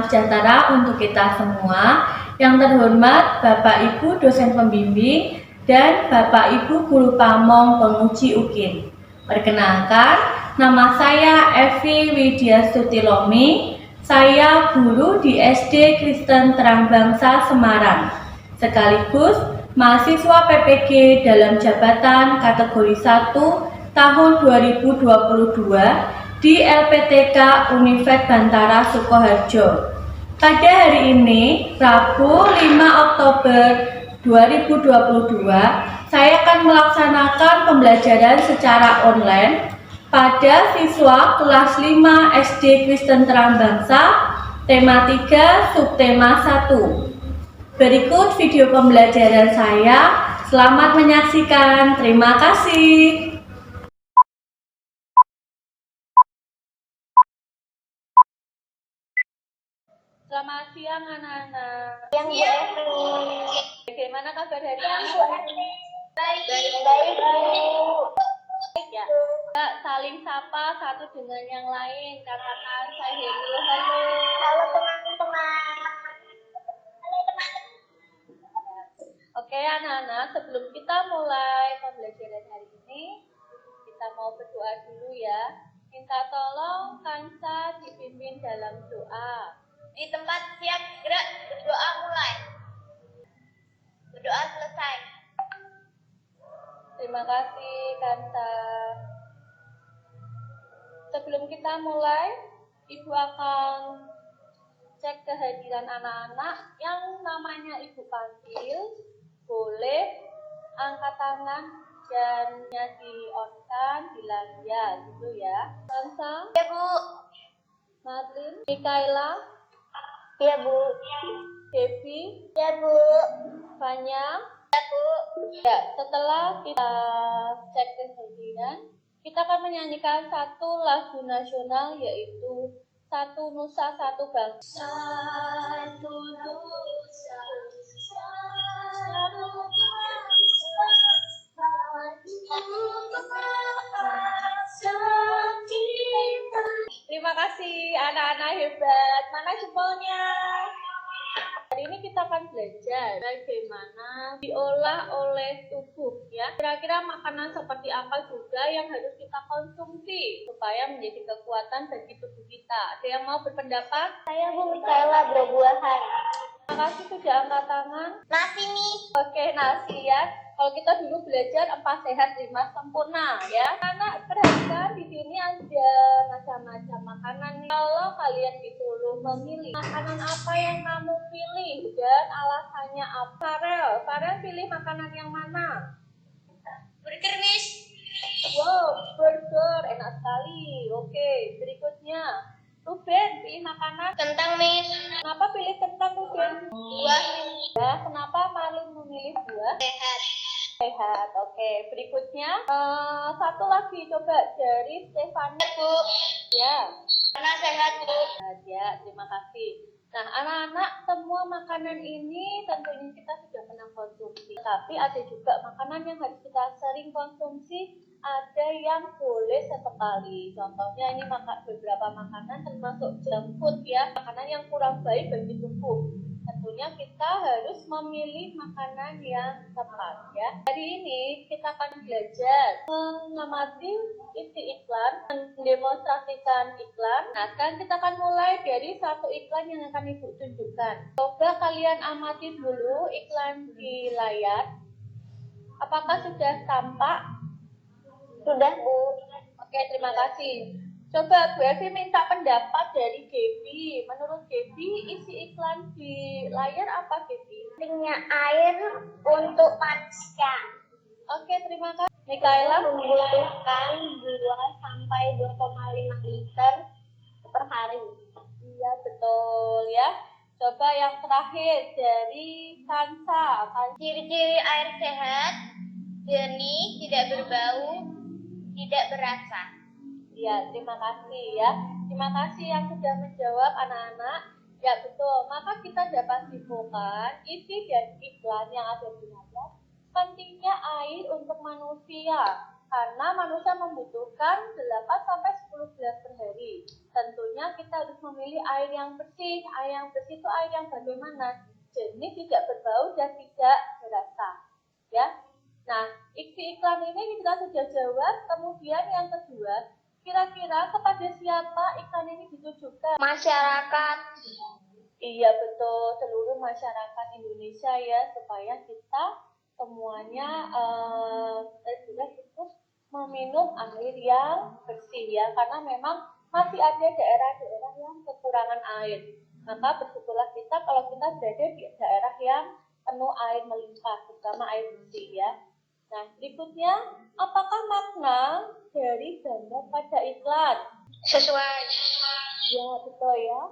salam sejahtera untuk kita semua. Yang terhormat Bapak Ibu dosen pembimbing dan Bapak Ibu guru pamong penguji UKIN. Perkenalkan, nama saya Evi Widya Sutilomi. Saya guru di SD Kristen Terang Bangsa Semarang, sekaligus mahasiswa PPG dalam jabatan kategori 1 tahun 2022 di LPTK Universitas Bantara Sukoharjo. Pada hari ini, Rabu 5 Oktober 2022, saya akan melaksanakan pembelajaran secara online pada siswa kelas 5 SD Kristen Terang Bangsa, tema 3, subtema 1. Berikut video pembelajaran saya. Selamat menyaksikan. Terima kasih. Selamat siang anak-anak. Siang, Bu. Bagaimana kabar hari ini? Baik, Bu. Ya. Kita saling sapa satu dengan yang lain. Katakan saya hello, halo. Halo teman-teman. Oke anak-anak, sebelum kita mulai pembelajaran hari ini, kita mau berdoa dulu ya. Minta tolong Kansa dipimpin dalam doa. Di tempat siap gerak, berdoa mulai. Berdoa selesai. Terima kasih Kansa. Sebelum kita mulai, Ibu akan cek kehadiran anak-anak yang namanya Ibu panggil. Boleh angkat tangan dan di-on-kan, bilang ya gitu ya. Kansa, Ya, Bu. Martin, Mikaela, Ya, Bu. Devi, Ya, Bu. Fanya. Ya, Bu. Ya, setelah kita cek kehadiran, kita akan menyanyikan satu lagu nasional, yaitu Satu Nusa Satu Bangsa. Satu Nusa, satu bangsa, satu kita. Terima kasih anak-anak hebat. Mana jempolnya? Hari ini kita akan belajar bagaimana diolah oleh tubuh ya. Kira-kira makanan seperti apa juga yang harus kita konsumsi supaya menjadi kekuatan bagi tubuh kita. Ada yang mau berpendapat? Saya Bu Mikaela, buah-buahan. Terima kasih sudah angkat tangan. Nasi nih. Oke, nasi ya. Kalau kita dulu belajar 4 sehat 5 sempurna ya. Anak perhatikan di sini ada macam-macam makanan. Kalau kalian disuruh memilih makanan apa yang kamu pilih dan alasannya apa? Farel pilih makanan yang mana? Burger, Miss. Wow, burger, enak sekali. Oke, berikutnya. Ruben pilih makanan. Kentang, Miss. Kenapa pilih kentang, Ruben? Buah. Ya, kenapa Malin memilih buah? Sehat. Oke, berikutnya satu lagi coba dari Stefania. Bu. Ya. Karena sehat, Bu. Ya, terima kasih. Nah, anak-anak, semua makanan ini tentunya kita sudah pernah konsumsi. Tapi ada juga makanan yang harus kita sering konsumsi, ada yang boleh sesekali. Contohnya ini beberapa makanan termasuk junk food ya, makanan yang kurang baik bagi tubuh. Tentunya kita harus memilih makanan yang tepat ya. Hari ini kita akan belajar mengamati isi iklan, mendemonstrasikan iklan. Nah, sekarang kita akan mulai dari satu iklan yang akan Ibu tunjukkan. Coba kalian amati dulu iklan di layar. Apakah sudah tampak? Sudah, Bu. Oke, terima kasih. Coba Bu Evi minta pendapat dari Gaby. Menurut Gaby, isi iklan di layar apa, Gaby? Pentingnya air untuk manusia. Oke, terima kasih. Mikaela Membutuhkan 2 sampai 2,5 liter per hari. Iya, betul ya. Coba yang terakhir dari Kansa. Ciri-ciri air sehat: jernih, tidak berbau, tidak berasa. Ya, terima kasih ya. Terima kasih yang sudah menjawab anak-anak. Ya, betul. Maka kita dapat simpulkan isi dan iklan yang ada di layar. Pentingnya air untuk manusia. Karena manusia membutuhkan 8 sampai 10 gelas per hari. tentunya kita harus memilih air yang bersih. Air yang bersih itu air yang bagaimana? Jernih, tidak berbau, dan tidak berasa. Ya. Nah, isi iklan ini kita sudah jawab. Kemudian yang kedua, kira-kira kepada siapa iklan ini ditujukan? Masyarakat. Iya betul, seluruh masyarakat Indonesia ya, supaya kita semuanya terus meminum air yang bersih ya, karena memang masih ada daerah-daerah yang kekurangan air. Maka bersyukurlah kita kalau kita berada di daerah yang penuh air melimpah, terutama air bersih ya. Nah, berikutnya, apakah makna dari gambar pada iklan? Sesuai. Ya, betul ya.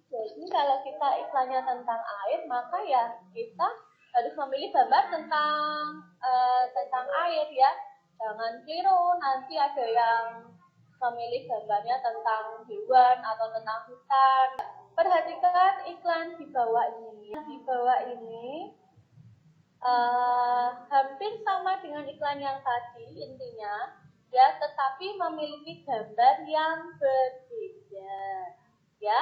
Jadi kalau kita iklannya tentang air, maka ya kita harus memilih gambar tentang air ya. Jangan keliru, nanti ada yang memilih gambarnya tentang hewan atau tentang hutan. Perhatikan iklan di bawah ini. Di bawah ini hampir sama dengan iklan yang tadi intinya ya, tetapi memiliki gambar yang berbeda ya.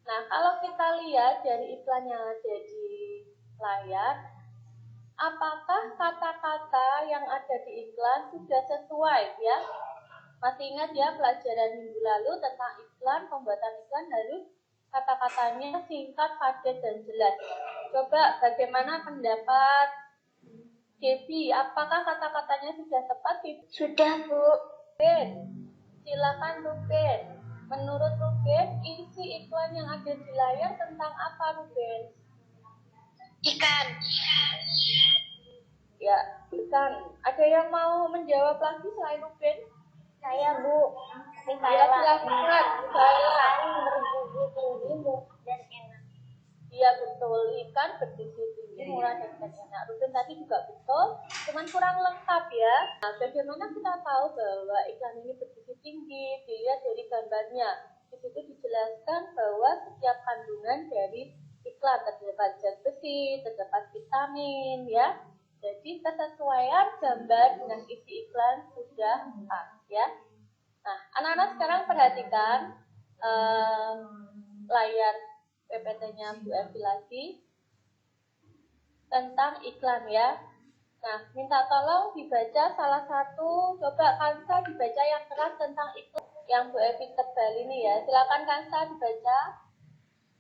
Nah, kalau kita lihat dari iklan yang ada di layar, apakah kata-kata yang ada di iklan sudah sesuai ya? Masih ingat ya pelajaran minggu lalu tentang iklan, pembuatan iklan harus kata-katanya singkat, padat, dan jelas. Coba bagaimana pendapat Devi? Apakah kata-katanya sudah tepat? Sudah, Bu. Ruben, silakan Ruben. Menurut Ruben, isi iklan yang ada di layar tentang apa, Ruben? Ikan. Ya, ikan. Ada yang mau menjawab lagi selain Ruben? Saya, Bu. Ya, silakan. Saya. Bergizi tinggi, murah, dan enak. Iya betul, ikan bergizi tinggi, murah dan enak. Ruben tadi juga betul, cuman kurang lengkap ya. Nah, bagaimana kita tahu bahwa ikan ini bergizi tinggi? Dilihat dari gambarnya. Di situ dijelaskan bahwa setiap kandungan dari iklan terdapat zat besi, terdapat vitamin ya. Jadi kesesuaian gambar dengan isi iklan sudah pas ya. Nah, anak-anak sekarang perhatikan layar PPT-nya Bu Evi lagi tentang iklan ya. Nah, minta tolong dibaca salah satu, coba Kansa dibaca yang keras tentang iklan yang Bu Evi tebal ini ya. Silakan Kansa dibaca.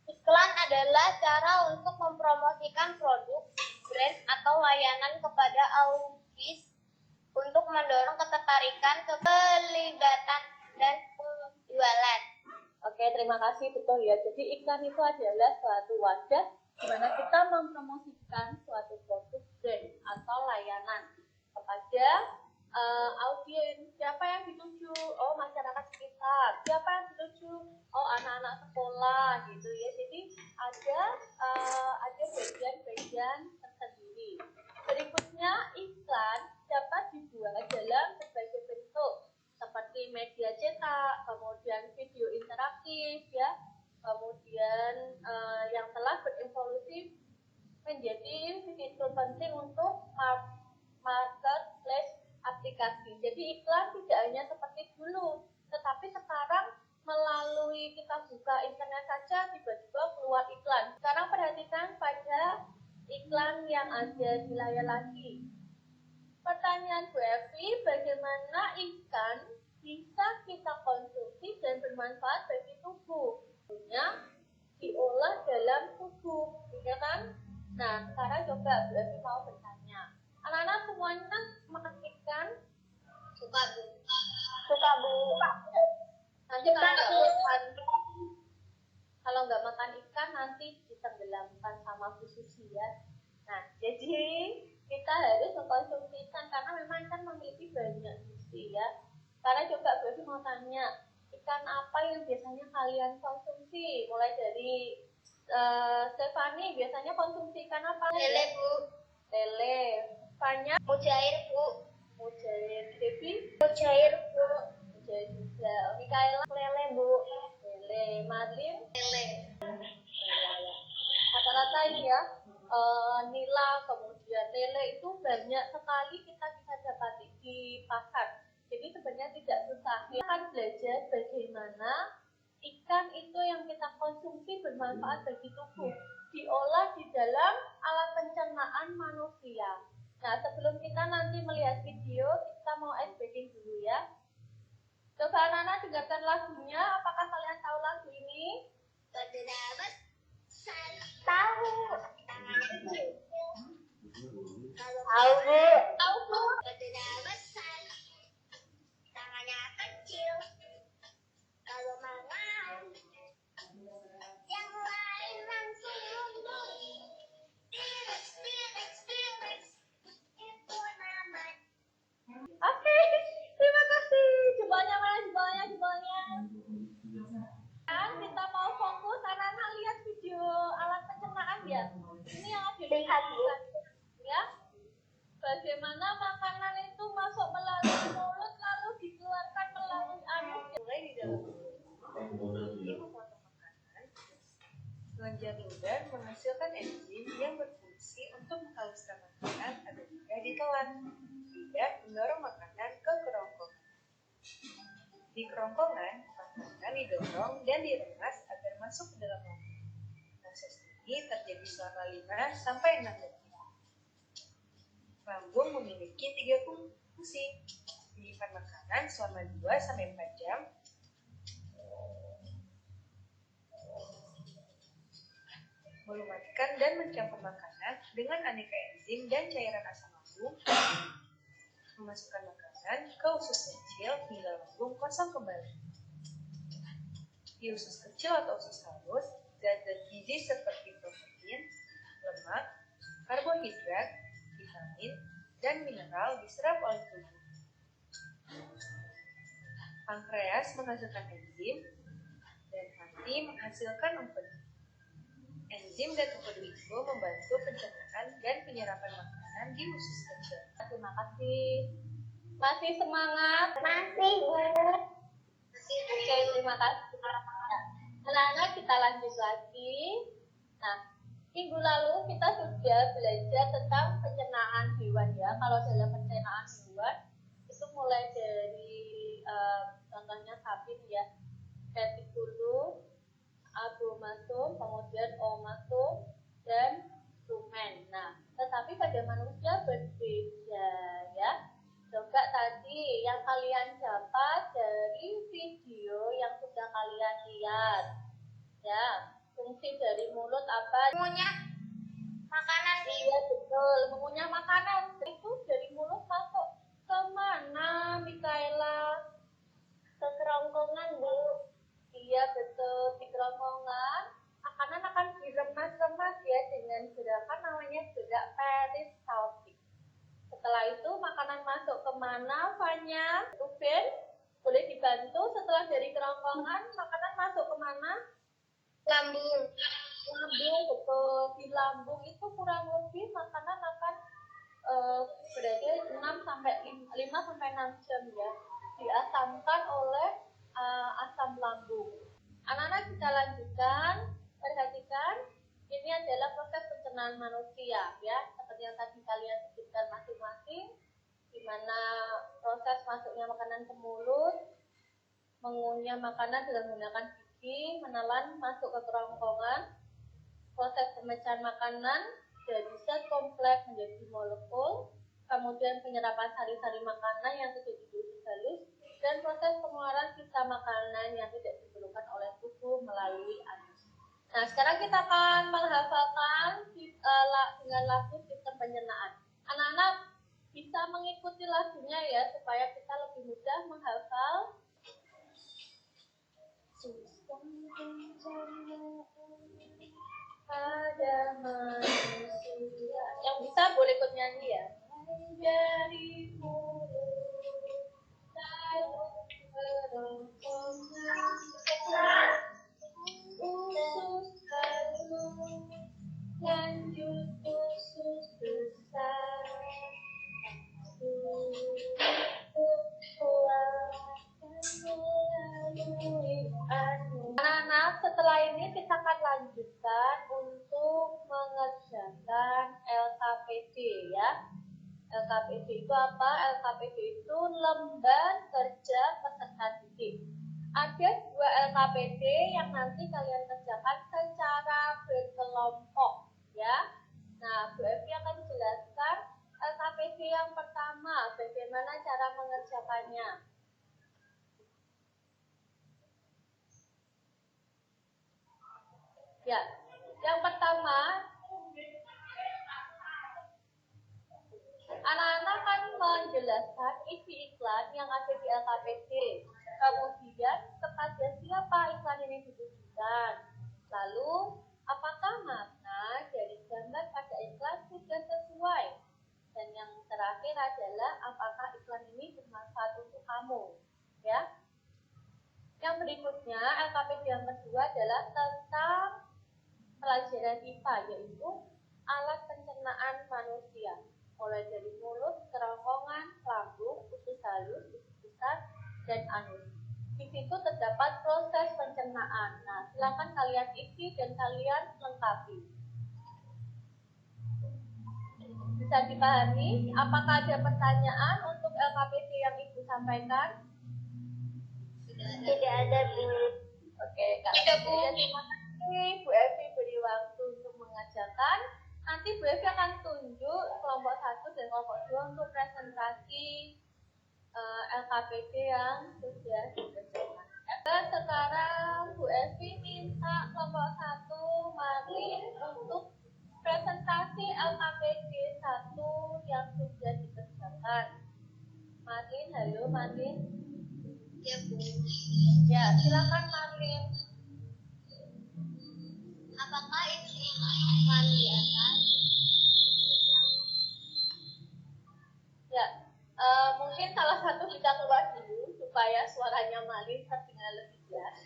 Iklan adalah cara untuk mempromosikan produk, brand, atau layanan kepada audiens untuk mendorong ketertarikan, keterlibatan, dan penjualan. Oke, terima kasih, betul ya. Jadi iklan itu adalah suatu wadah di mana kita mempromosikan suatu produk, brand, atau layanan kepada audiens. Siapa yang dituju? Oh, masyarakat sekitar. Siapa yang dituju? Oh, anak-anak sekolah gitu ya. Jadi ada bagian-bagian tersendiri. Berikutnya, iklan dapat dibuat dalam berbagai bentuk seperti media cetak, kemudian video interaktif ya, kemudian yang telah berevolusi menjadi fitur penting untuk marketplace aplikasi. Jadi iklan tidak hanya seperti dulu, tetapi sekarang melalui kita buka internet saja tiba-tiba keluar iklan. Sekarang perhatikan pada iklan yang ada di layar lagi. Pertanyaan Bu Evi, bagaimana ikan bisa kita konsumsi dan bermanfaat bagi tubuh? Tentunya diolah dalam tubuh, ya kan? Nah, sekarang coba Bu Evi mau bertanya. Anak-anak semuanya makan ikan? Suka, Bu. Suka, Bu. Nanti kalau nggak makan ikan nanti ditenggelamkan sama Bu Susi ya. Nah, jadi kita harus mengkonsumsi ikan karena memang ikan memiliki banyak gizi ya. Karena coba gue mau tanya, ikan apa yang biasanya kalian konsumsi? Mulai dari Stefani biasanya konsumsi ikan apa? Lele, Bu. Lele. Fanya? Mujair, Bu. Mujair. Devi? Mujair, Bu. Mujair juga. Mikaela? Lele, Bu. Lele. Marlin? Lele. Rata-rata ini ya. Nila, kemudian lele itu banyak sekali kita bisa dapati di pasar. Jadi sebenarnya tidak susah. Kita akan belajar bagaimana Pastikan itu yang kita konsumsi bermanfaat bagi tubuh, diolah di dalam alat pencernaan manusia. Nah, sebelum kita nanti melihat video, kita mau ice breaking dulu ya. Coba anak-anak dengarkan lagunya. Apakah kalian tahu lagu ini? Tahu. Tahu, Bu. Tahu, Bu. Besar. Tangannya kecil. Kalau mau yang lain langsung mundur. Spirit. Itu namanya. Oke, terima kasih. Jempolnya mana jempolnya? Kan kita mau fokus, anak-anak lihat video alat pencernaan ya. Ini yang ada di ya. Bagaimana makanan itu masuk melalui mulut lalu dikeluarkan melalui anus. Mulai di dalam mulut. Ini memotong makanan. Kelenjar ludah menghasilkan enzim yang berfungsi untuk menghaluskan makanan agar mudah ditelan. Tidak mendorong makanan ke kerongkongan. Di kerongkongan, makanan didorong dan diremas agar masuk ke dalam lambung. Proses ini terjadi selama 5-6 detik. Lambung memiliki 3 fungsi: menyimpan makanan selama 2-4 jam, melumatkan dan mencampur makanan dengan aneka enzim dan cairan asam lambung, memasukkan makanan ke usus kecil hingga lambung kosong kembali. Di usus kecil atau usus halus, zat-zat gizi seperti protein, lemak, karbohidrat, vitamin, dan mineral diserap oleh tubuh. Pankreas menghasilkan enzim, dan hati menghasilkan empedu. Enzim dan empedu itu membantu pencernaan dan penyerapan makanan di usus kecil. Terima kasih. Masih semangat? Masih, Bu. Oke, terima kasih. Anak-anak, kita lanjut lagi. Nah, minggu lalu kita sudah belajar tentang pencernaan hewan ya. Kalau dalam pencernaan hewan itu mulai dari contohnya sapi ya, retikulum, abomasum, kemudian omasum, dan rumen. Nah, tetapi pada manusia berbeda ya. Coba tadi yang kalian dapat dari video yang sudah kalian lihat ya, fungsi dari mulut apa? Mengunyah makanan. Iya betul, mengunyah makanan itu dari mulut masuk ke mana, Mikaela? Ke kerongkongan, Bu. Iya betul, di kerongkongan makanan akan diremas-remas ya dengan gerakan namanya gerak peristaltik. Setelah itu makanan masuk kemana, Fanya? Ruben, boleh dibantu setelah dari kerongkongan makanan masuk kemana? Lambung. Lambung, betul. Di lambung itu kurang lebih makanan akan berada 5-6 jam ya, diasamkan oleh asam lambung. Anak-anak kita lanjutkan, perhatikan, ini adalah proses pencernaan manusia ya, seperti yang tadi kalian sebutkan masing-masing, di mana proses masuknya makanan ke mulut, mengunyah makanan dengan menggunakan gigi, menelan masuk ke kerongkongan, proses pemecahan makanan dari zat kompleks menjadi molekul, kemudian penyerapan sari-sari makanan yang terjadi di usus halus, dan proses pengeluaran sisa makanan yang tidak diperlukan oleh tubuh melalui anus. Nah, sekarang kita akan menghafalkan dengan lagu sistem pencernaan. Anak-anak bisa mengikuti lagunya ya, supaya kita lebih mudah menghafal sistem pencernaan pada manusia. Yang bisa boleh ikut nyanyi ya. Dari mulut lalu kerongkongan, usus halus, lanjut usus besar, anak-anak, setelah ini kita akan lanjutkan untuk mengerjakan LKPD ya. LKPD itu apa? LKPD itu lembar kerja peserta didik. ada 2 LKPD yang nanti kalian kerjakan secara berkelompok ya. Nah, Bu Evi akan jelaskan LKPD yang pertama, bagaimana cara mengerjakannya. Ya, yang pertama, anak-anak kan menjelaskan isi iklan yang ada di LKPD. Kemudian kepada siapa iklan ini ditujukan. Lalu, apakah makna dari gambar pada iklan sudah sesuai? Dan yang terakhir adalah apakah iklan ini bermanfaat untuk kamu? Ya. Yang berikutnya, LKPD yang kedua adalah tentang pelajaran IPA, yaitu alat pencernaan manusia. Mulai dari mulut, kerongkongan, lambung, usus halus, usus besar, dan anus. Di situ terdapat proses pencernaan. Nah, silakan kalian isi dan kalian lengkapi. Bisa dipahami? Apakah ada pertanyaan untuk LKPD yang Ibu sampaikan? Tidak ada, Bu. Oke, kalau tidak, Bu. Terima kasih Bu Evi beri waktu untuk mengajarkan. Nanti Bu Evi akan tunjuk kelompok 1 dan kelompok 2 untuk presentasi LKPD yang sudah dikerjakan. Sekarang Bu Evi minta kelompok 1 Marlin untuk presentasi LKPD 1 yang sudah dikerjakan. Marlin, halo Marlin. Ya, Bu. Ya, silakan Marlin. Apakah isi iklan di atas? Ya, mungkin salah satu kita keluar dulu supaya suaranya Marlin terdengar lebih jelas.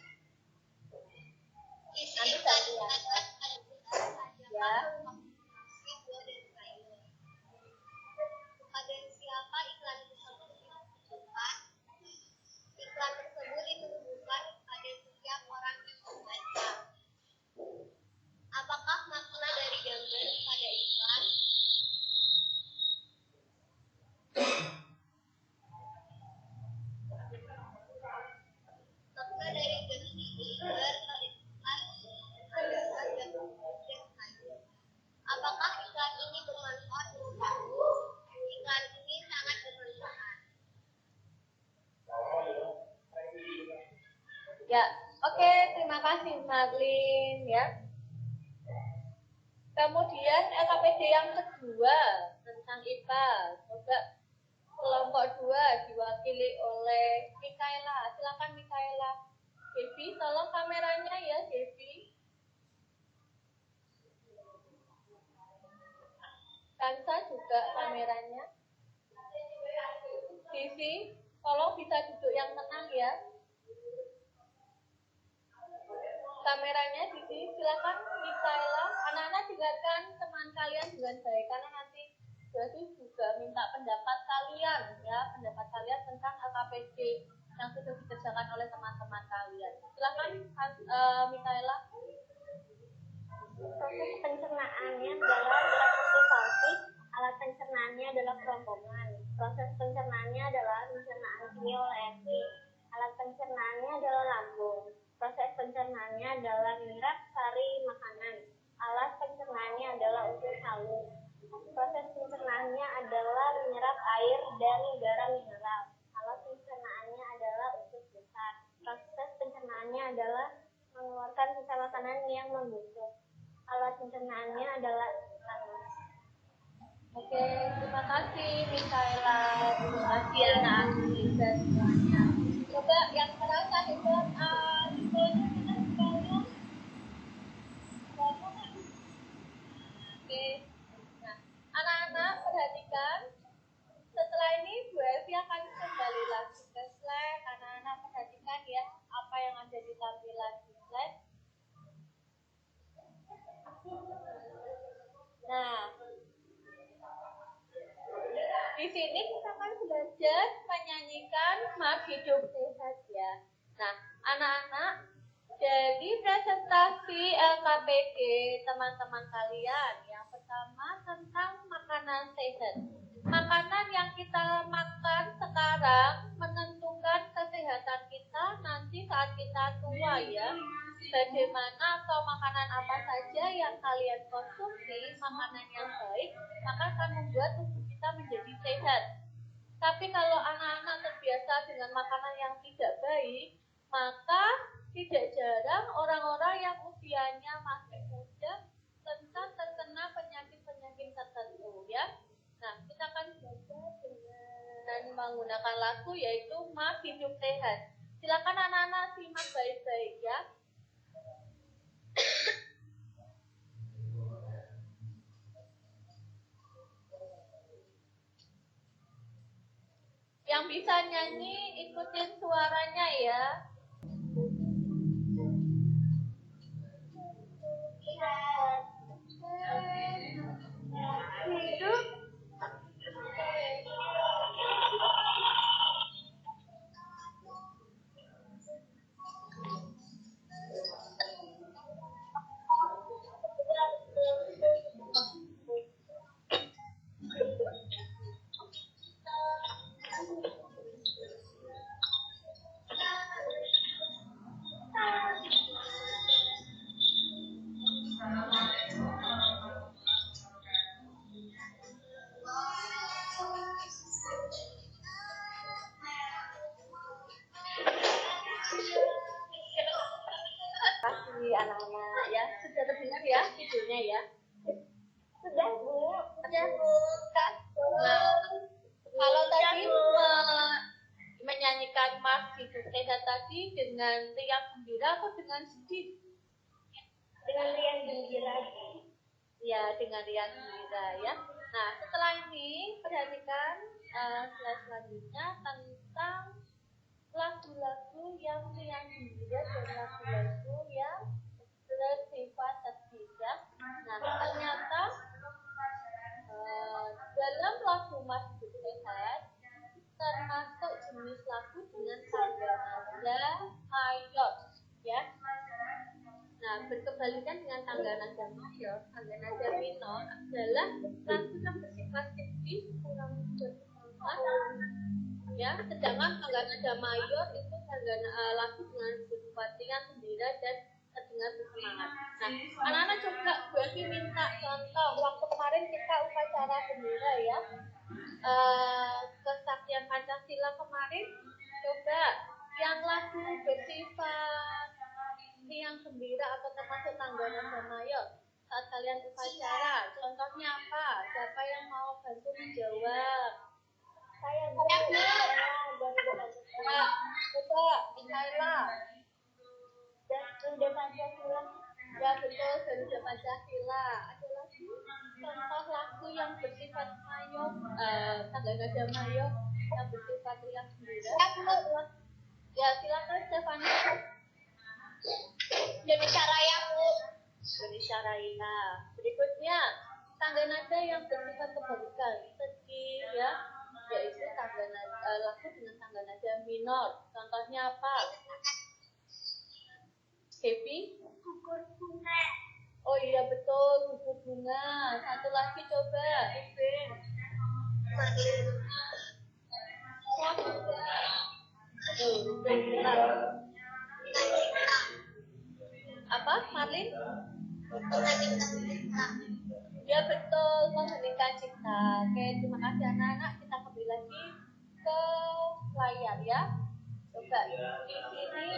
Isi Nanti iklan di gantian. atas Ya. Pada siapa iklan tersebut ditujukan? Iklan tersebut ditujukan pada setiap orang yang membaca. Apakah makna dari gambar pada iklan? Makna dari gambar pada iklan adalah gambar dan kayu. Apakah iklan ini bermanfaat untuk kamu? Iklan ini sangat bermanfaat. Ya, oke, terima kasih Marlin ya. Kemudian LKPD yang kedua tentang IPA. Coba kelompok 2 diwakili oleh Mikaela. Silakan Mikaela. Devi, tolong kameranya ya, Devi. Kansa juga kameranya. Devi, tolong bisa duduk yang tenang ya. Kameranya Devi, silakan Mikaela. Anak-anak dengarkan teman kalian dengan baik karena nanti Devi juga minta pendapat kalian ya, pendapat kalian tentang LKPD yang sudah dikerjakan oleh teman-teman kalian. Silakan Mikaela. Proses pencernaannya adalah beraktivasi. Alat pencernaannya adalah kerongkongan. Proses pencernaannya adalah pencernaan kimia oleh enzim. Alat pencernaannya adalah lambung. Proses pencernaannya adalah menyerap sari makanan. Alat pencernaannya adalah usus halus. Proses pencernaannya adalah menyerap air dan garam mineral. Alat pencernaannya adalah usus besar. Proses pencernaannya adalah mengeluarkan sisa makanan yang membusuk. Alat pencernaannya adalah anus. Oke, terima kasih Mikaela. Terima kasih anak-anak dan semuanya. Coba yang merasa hebat, infonya kita sekalian. Oke. Nah, anak-anak perhatikan. Setelah ini Bu Evi akan kembali lagi ke slide. Anak-anak perhatikan ya apa yang ada di tampilan di slide. Nah, di sini kita akan belajar menyanyikan Smart Hidup Sehat ya. Nah, anak-anak, dari presentasi LKPD teman-teman kalian, yang pertama tentang makanan sehat. Makanan yang kita makan sekarang menentukan kesehatan kita nanti saat bagaimana atau makanan apa saja yang kalian konsumsi, makanan yang baik, maka akan membuat tubuh kita menjadi sehat. Tapi kalau anak-anak terbiasa dengan makanan yang tidak baik, maka tidak jarang orang-orang yang usianya masih muda rentan terkena penyakit-penyakit tertentu, ya. Nah, kita akan belajar dengan menggunakan lagu yaitu Mas Hidup Sehat. Silakan anak-anak simak baik-baik, ya. Yang bisa nyanyi ikutin suaranya ya. Hidup anak-anak ya, sudah terdengar ya videonya ya? Sudah, Bu. Sudah, Bu. Nah, kalau tadi menyanyikan Mas Hidup Sehat tadi dengan riang gembira atau dengan sedih? Dengan riang gembira. Ya, dengan riang gembira ya. Nah, setelah ini perhatikan slide selanjutnya tentang lagu-lagu yang riang gembira dan lagu-lagu yang bersifat sedih ya. Nah, ternyata dalam lagu Mas Hidup Sehat termasuk jenis lagu dengan tangga nada mayor ya. Nah, berkebalikan dengan tangga nada mayor, tangga nada minor adalah lagu yang bersifat sedih, kurang bersemangat ya. Sedangkan tangga nada mayor itu lagu dengan bersifat ringan, gembira dan terdengar bersemangat. Nah, anak-anak coba Bu Evi minta contoh waktu kemarin kita upacara bendera ya, kesaktian Pancasila kemarin, coba yang lagu bersifat riang gembira atau termasuk tangga nada mayor saat kalian upacara, contohnya apa? Siapa yang mau bantu menjawab? Saya Coba Mikaela. Garuda Pancasila. Ya betul, Garuda Pancasila. Ada lagi contoh lagu yang bersifat mayor, tangga nada mayor yang bersifat riang gembira. Ya silakan Stefani. Indonesia Raya, Bu. Indonesia Raya. Berikutnya tangga nada yang bersifat kebalikan, sedih ya, yaitu tangga nada, lagu dengan tangga nada minor. Contohnya apa? Happy? Gugur bunga. Oh iya betul, gugur bunga. Satu lagi coba, Ibin. Apa, Marlin? Ya betul, mengheningkan cipta. Oke, terima kasih anak-anak. Kita kembali lagi ke layar ya. Coba di sini.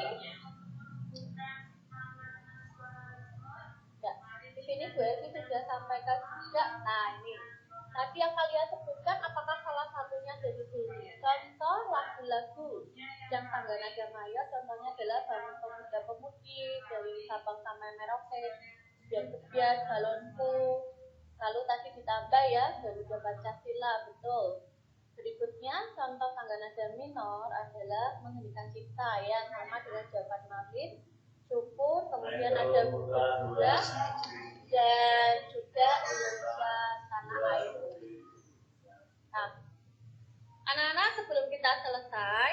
Ya, di sini Bu Evi sudah sampaikan juga. Nah ini, tadi yang kalian sebutkan apakah salah satunya dari sini? Contoh lagu-lagu yang tangga nada mayor, contohnya adalah Bangun Pemuda Pemudi, dari Sabang sampai Merauke, Biar Balonku. Lalu tadi ditambah ya, Garuda Pancasila, betul. Berikutnya, contoh tangga nada minor adalah Mengheningkan Cipta ya, sama dengan jawaban Marlin. Syukur, kemudian ada Buddha dan juga Indonesia Tanah Air. Nah, anak-anak sebelum kita selesai,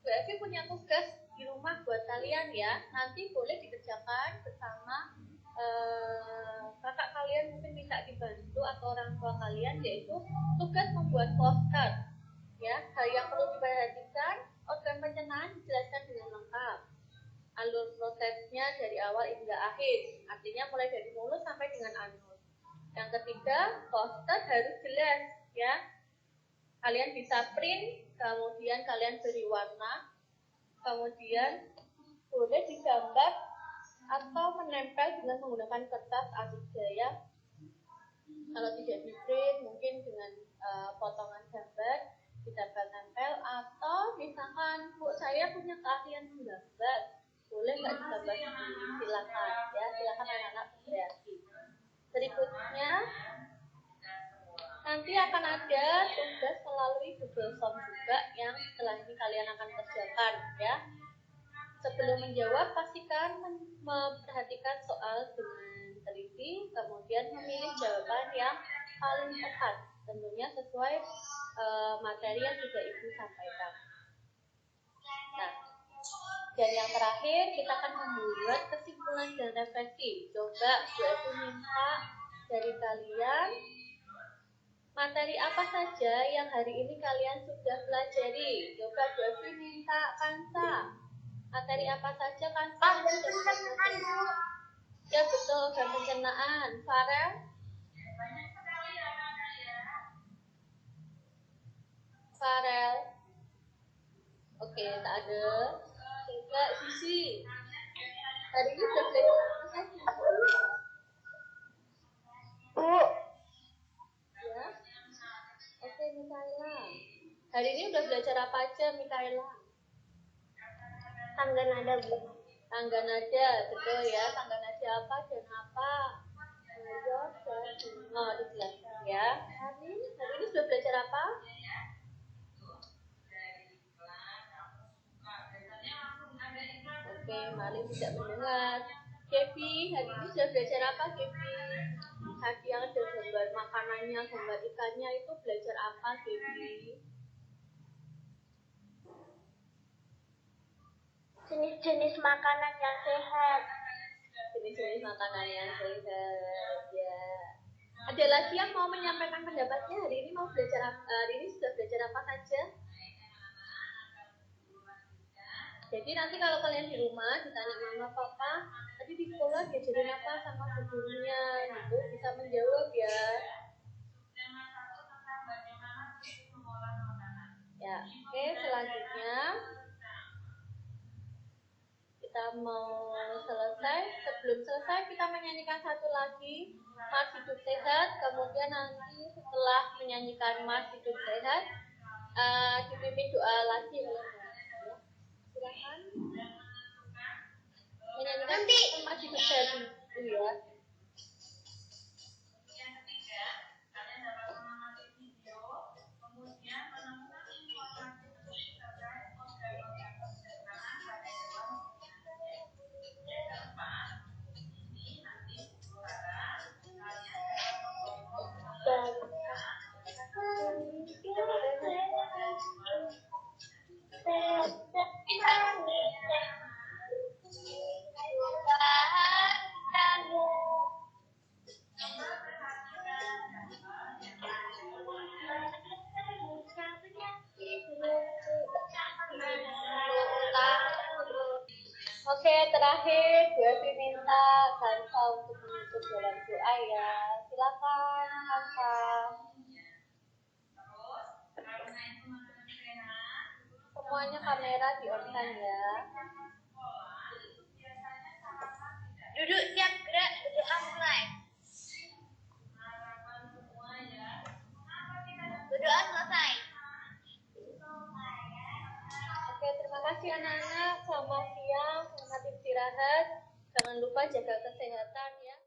Bu Evi punya tugas di rumah buat kalian ya. Nanti boleh dikerjakan bersama kakak kalian, mungkin minta dibantu atau orang tua kalian, yaitu tugas membuat poster. Ya, hal yang perlu diperhatikan, organ pencernaan dijelaskan dengan lengkap. Alur prosesnya dari awal hingga akhir, artinya mulai dari mulus sampai dengan anus. Yang ketiga, poster harus jelas ya. Kalian bisa print, kemudian kalian beri warna, kemudian boleh digambar atau menempel dengan menggunakan kertas A3 ya. Kalau tidak di print, mungkin dengan potongan gambar ditambah nempel, atau misalkan Bu saya punya keahlian menggambar, boleh nggak digambar sendiri, silakan ya, silakan anak-anak berkreasi. Berikutnya nanti akan ada tugas melalui Google Form juga yang setelah ini kalian akan kerjakan ya. Sebelum menjawab, pastikan memperhatikan soal dengan teliti, kemudian memilih jawaban yang paling tepat, tentunya sesuai materi yang sudah Ibu sampaikan. Nah, dan yang terakhir kita akan membuat kesimpulan dan refleksi. Coba Bu Evi minta dari kalian materi apa saja yang hari ini kalian sudah pelajari. Coba Bu Evi minta Kansa. Materi apa saja Kansa? Ya betul, dan pencernaan. Farel? Farel? Oke, tak ada. Enggak, Sisi. Hari ini sudah belajar apa saja? Bu. Ya. Oke, Mikaela. Hari ini udah belajar apa aja, Mikaela? Tangga nada, Bu. Tangga nada, betul ya. Tangga nada apa dan apa? Oh, dijelaskan ya. Hari ini sudah belajar apa? Oke, Mali tidak mendengar. Kevi, hari ini sudah belajar apa, Kevi? Tadi yang ada gambar makanannya, gambar ikannya, itu belajar apa, Kevi? Jenis-jenis makanan yang sehat. Jenis-jenis makanan yang sehat, ya. Ada lagi yang mau menyampaikan pendapatnya hari ini mau belajar apa? Hari ini sudah belajar apa saja? Jadi nanti kalau kalian di rumah ditanya mama papa, tadi di sekolah diajarin apa sama gurunya, gitu bisa menjawab ya. Ya, oke, selanjutnya kita mau selesai. Sebelum selesai kita menyanyikan satu lagi, Mas Hidup Sehat. Kemudian nanti setelah menyanyikan Mas Hidup Sehat, dipimpin doa lagi oleh silakan menyanyikan Mas Hidup Sehat dulu ya. Oke, terakhir Bu Evi minta Kansa untuk menutup dalam doa ya. Silakan Kansa. Semuanya kamera di-on-kan ya. Duduk siap gerak, berdoa mulai. Berdoa selesai. Oke, terima kasih anak-anak. Selamat siang, selamat istirahat. Jangan lupa jaga kesehatan ya.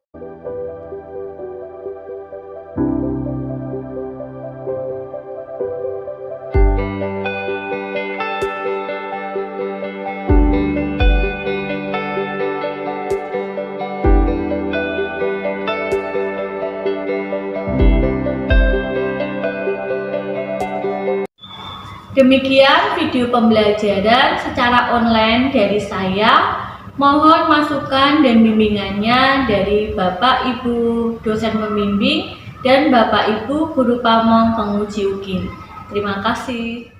Demikian video pembelajaran secara online dari saya. Mohon masukan dan bimbingannya dari Bapak Ibu dosen pembimbing dan Bapak Ibu guru pamong penguji UKIN. Terima kasih.